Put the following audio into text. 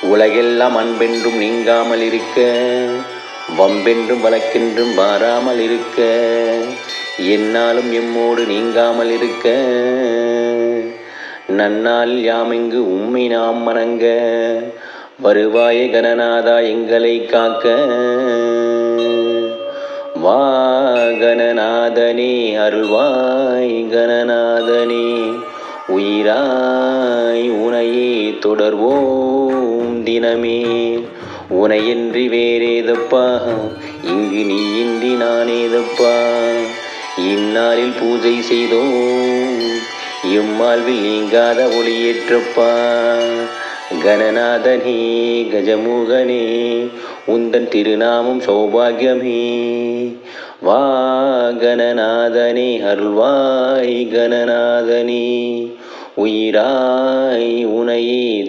உலகெல்லாம் அன்பென்றும் நீங்காமல் இருக்க, வம்பென்றும் வழக்கென்றும் வாராமல் இருக்க, எந்நாளும் எம்மோடு நீங்காமல் இருக்க, நன்னாளில் யாமெங்கு உம்மை நாம் வணங்க, வருவாயே கணநாதா எங்களை காக்க. வா கணநாதனே அருள்வாய் கணநாதனே, உயிராய் உனையே தொடர்வோம் தினமே. உனையின்றி வேறேதப்பா, இங்கு நீ இன்றி நானேதப்பா. இந்நாளில் பூஜை செய்தோம், எம்மாழ்வில் நீங்காத ஒளியேற்றப்பா. கணநாதனே கஜமுகனே, உந்தன் திருநாமம் சௌபாகியமே. வா கணநாதனே அருள்வாய் கணநாதனே, உயிராய் உனையே